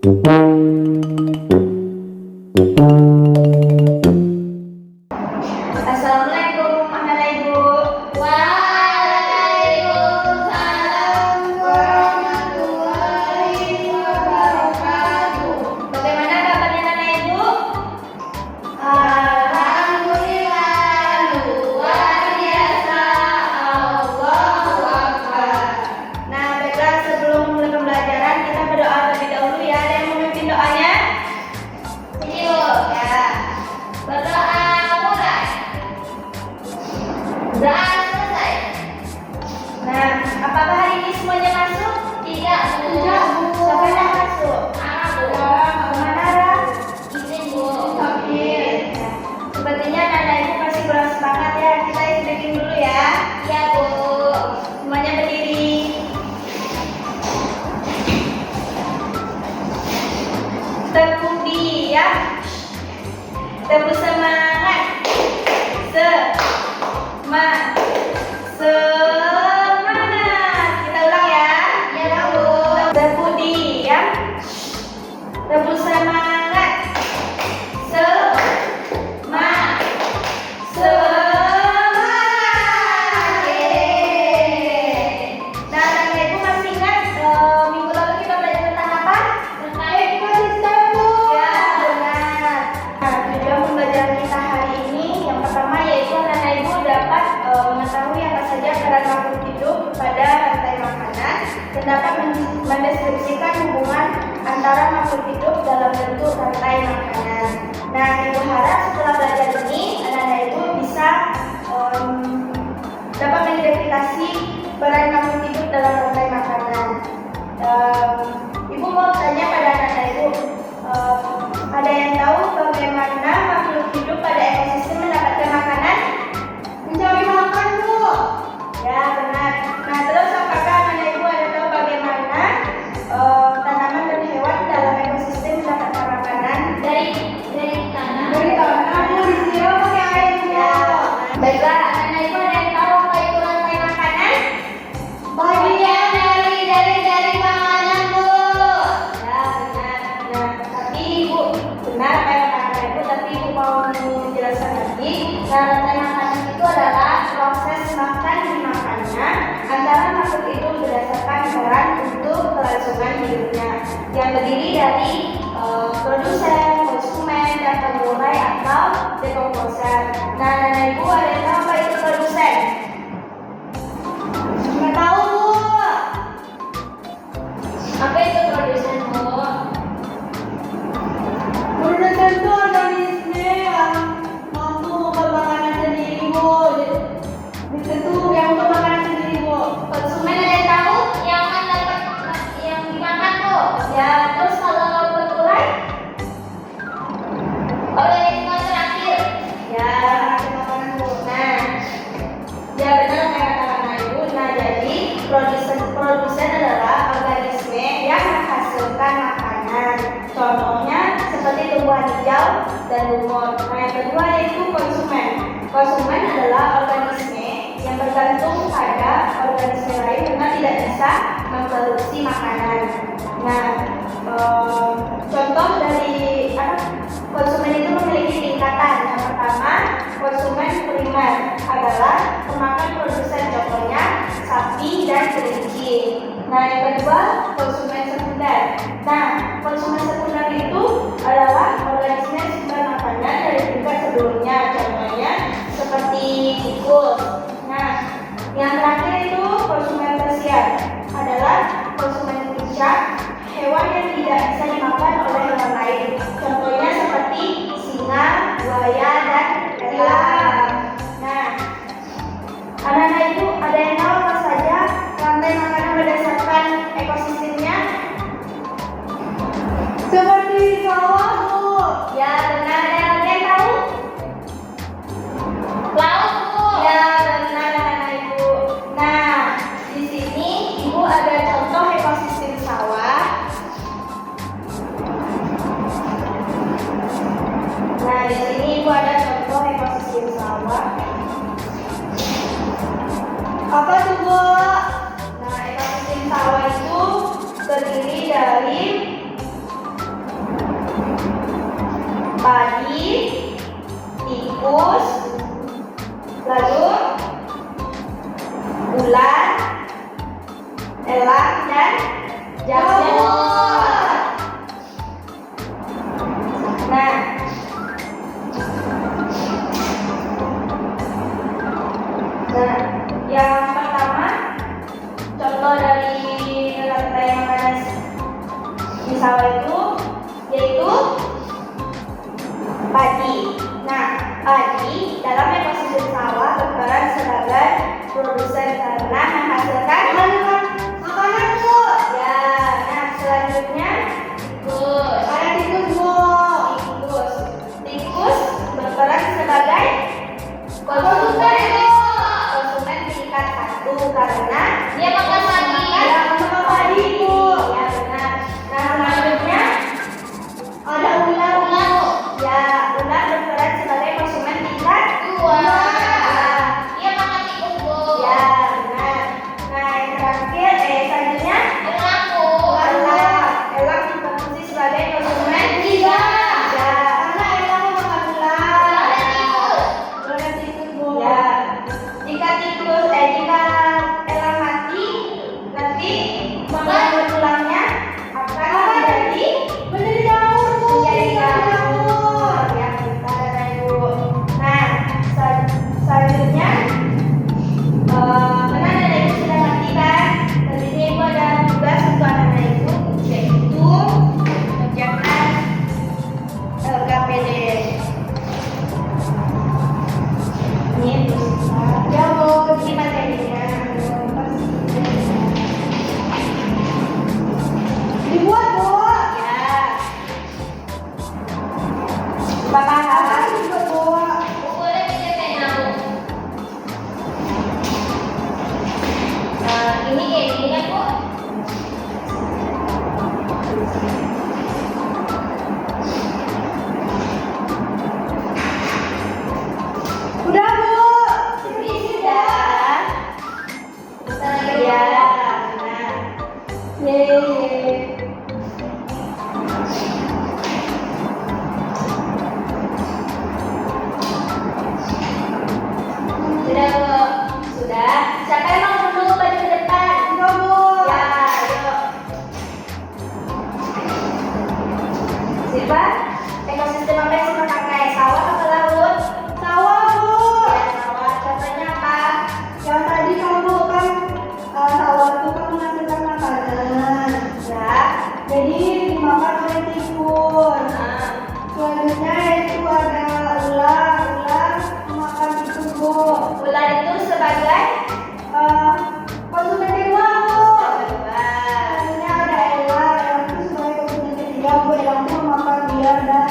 Assalamualaikum anak ibu. Waalaikumsalam warahmatullahi wabarakatuh. Bagaimana kabarnya anak ibu? Alhamdulillah, luar biasa. Allahu Akbar. Nah, baiklah, sebelum memulai pembelajaran kita berdoa terlebih dahulu ya. Ada yang memimpin doanya? Ini loh ya. Berdoa mulai. Doa selesai. Nah, apakah hari ini semuanya masuk? Tidak, Bu. Siapa yang masuk? Bu. Kemana, Ra? Izin, Bu. Oke. Sepertinya anak ibu masih kurang semangat ya. Kita istirahat dulu ya. Iya, Bu. Semuanya berdiri. Tepuk diam. Tepuk semangat. Semangat. Kita ulang ya. Iya, Bu. Tepuk diam. Tepuk semangat. Semangat. Yeay. Nah, anak ibu masih ingat minggu lalu kita belajar tentang apa? Tentang ekosistem, Bu. Ya, benar. Nah, tujuan pembelajaran kita hari ini yang pertama yaitu anak ibu dapat mengetahui apa saja peran makhluk hidup pada rantai makanan dan dapat mendeskripsikan hubungan antara makhluk hidup dalam bentuk rantai makanan. Nah, ibu harap setelah belajar ini anak ibu bisa dapat mengidentifikasi peran makhluk hidup dalam rantai makanan. Ibu mau tanya pada anak ibu, ada yang tahu bagaimana makhluk hidup pada ekosistem mendapatkan makanan? Mencari makan, Bu. Ya, benar. Nah, terus apakah anak ibu ada tahu bagaimana tanaman dan hewan dalam ekosistem mendapatkan makanan? Dari tanah. Dari tanah, Bu. Disiram pakai air, Bu. Ya. Baiklah, anak ibu ada yang tahu apa itu rantai makanan? Bagian dari makanan, Bu. Ya, benar. Nah, tapi Ibu benar apa yang kata Ibu, tapi Ibu mau menjelaskan lagi. Nah, rantai makanan itu adalah proses makan dimakannya antara makhluk hidup berdasarkan peran untuk kelangsungan hidupnya yang terdiri dari produsen, konsumen, dan pengurai atau dekomposer. Nah, anak ibu ada yang tahu apa itu produsen? Nggak tahu, Bu. Apa itu produsen, Bu? Produsen itu organisme yang mampu membuat makanan sendiri, Bu. Itu yang membuat makanan sendiri, Bu. Konsumen ada yang tahu? Yang akan dapat yang dimakan, Bu. Ya, terus kalau pengurai? Organisme terakhir. Ya, akhir makanan, Bu. Nah, ya benar apa yang kata anak ibu. Nah, jadi produsen adalah organisme yang menghasilkan makanan. Contohnya seperti tumbuhan hijau dan lumut. Nah, yang kedua yaitu konsumen. Konsumen adalah organisme yang bergantung pada organisme lain karena tidak bisa memproduksi makanan. Nah, contoh dari konsumen itu memiliki tingkatan. Yang pertama, konsumen primer adalah pemakan produsen, contohnya sapi dan kelinci. Nah, yang kedua, konsumen sekunder. Nah, konsumen sekunder itu adalah organisme sumber makanan dari tingkat sebelumnya, contohnya seperti tikus. Nah, yang terakhir itu konsumen tersier adalah konsumen puncak, hewan yang tidak bisa dimakan oleh hewan lain, contohnya seperti singa, buaya, dan elang. Nah, anak-anak ibu ada yang tahu apa saja rantai makanan berdasarkan ekosistemnya? Seperti sawah, Bu. Ya, benar. Ada yang tahu? Laut, Bu. Ya, benar anak-anak ibu. Nah, di sini Ibu ada contoh ekosistem sawah. Nah, di sini Ibu ada contoh ekosistem elang, dan jamur. Nah, yang pertama contoh dari rantai makanan di sawah itu yaitu padi. Nah, padi dalam ekosistem sawah berperan sebagai produsen karena menghasilkan makanan Bu. Ya, nah selanjutnya tikus. Ada tikus Bu. Tikus berperan sebagai konsumen tingkat 1 karena dia makan padi. Ya, makan padi Bu. Ya benar. Nah selanjutnya ada ular. Ya, ular berperan sebagai konsumen tingkat 2. Dia makan tikus Bu. Ya benar. Nah yang terakhir selanjutnya elang berfungsi sebagai konsumen 3. Ya, karena elang makan ular. Ada tikus Bu. Ya, jika elang mati nanti makan tulangnya akan menjadi jamur Bu. Menjadi jamur. Ya, kita ada Bu. Nah, selanjutnya karena anak ibu sudah ngerti kan, dan ini ibu ada tugas untuk anak ibu yaitu mengerjakan LKPD. Ini ya Bu, ini materinya. Dibuat Bu. Ya. Bapak juga Bu. Boleh pinjam pena Bu. Ini kayak gini kan Bu. Udah Bu. Ini sudah. Bentar lagi Ya. Bu. Nah. Yeay. Sudah Bu. Sudah. Siapa yang mau dulu baju ke depan? Enggak Bu. Ya, ayo. Siapa? Ekosistem apa yang suka pakai? Sawah atau laut? Sawah Bu. Ya, sawah. Contohnya apa? Yang tadi kamu kan sawah itu kan menghasilkan makanan. Ya. Jadi dimakan oleh tikus. Selanjutnya itu ada ular. Ular makan tikus Bu. Ular itu sebagai konsumen kedua Bu. Selanjutnya ada elang. Elang itu sebagai konsumen ketiga Bu. Elang itu memakan biar dan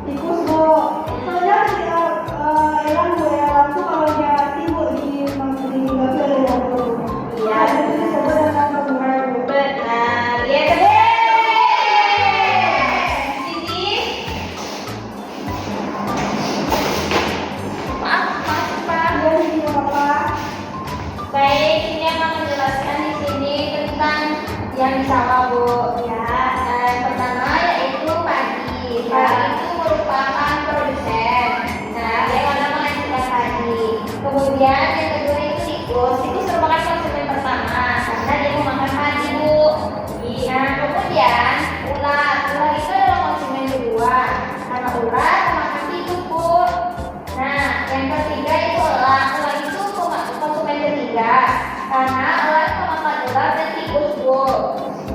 tikus Bu. Soalnya elang Bu, elang itu kalau dia mati Bu digapi oleh jamur. Iya. Itu disebut dengan konsumen Bu. Benar. Ya gede. Sini. Maaf Pak. Iya ini Bapak. Baik, ini akan menjelaskan di sini tentang yang di sawah Bu. Ya, yang pertama yaitu padi. Padi itu merupakan produsen. Nah, dia akan menghasilkan padi. Kemudian yang kedua itu tikus. Tikus merupakan konsumen pertama karena dia memakan padi Bu. Nah, kemudian ular. Ular itu adalah konsumen kedua karena ular memakan tikus Bu. Nah, yang ketiga itu elang. Elang itu konsumen ketiga karena elang memakan ular dan tikus Bu.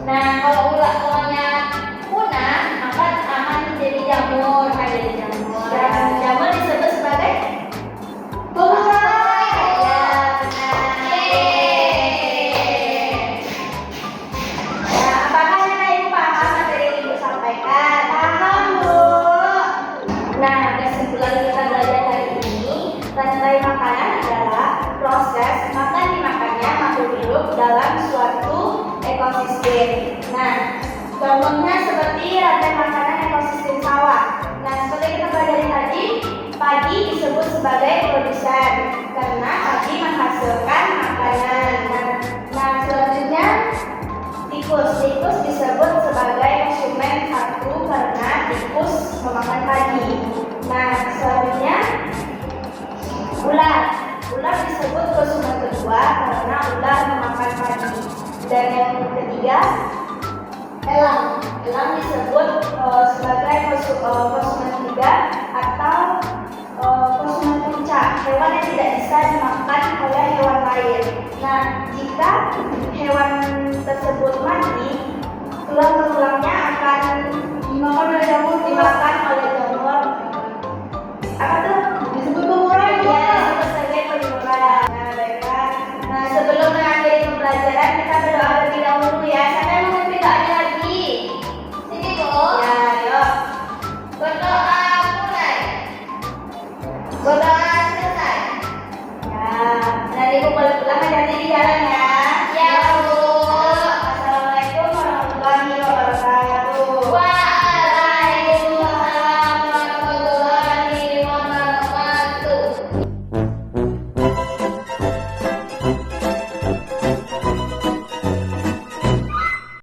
Nah, kalau elangnya punah maka akan menjadi jamur. Jamur disebut sebagai tumbuhan. Ya, benar. Nah, apakah anak ibu paham materi yang ibu sampaikan? Paham Bu. Nah, kesimpulan kita belajar hari ini, rantai makanan adalah proses makan dimakannya makhluk hidup dalam suatu ekosistem. Nah, contohnya seperti rantai makanan ekosistem sawah. Nah, seperti kita pelajari tadi, padi disebut sebagai produsen karena padi menghasilkan makanan. Nah, selanjutnya tikus disebut sebagai konsumen 1 karena tikus memakan padi. Nah, selanjutnya ular disebut konsumen kedua karena ular memakan padi. ketiga, elang. Elang disebut sebagai konsumen tiga atau konsumen puncak, hewan yang tidak bisa dimakan oleh hewan lain. Nah, jika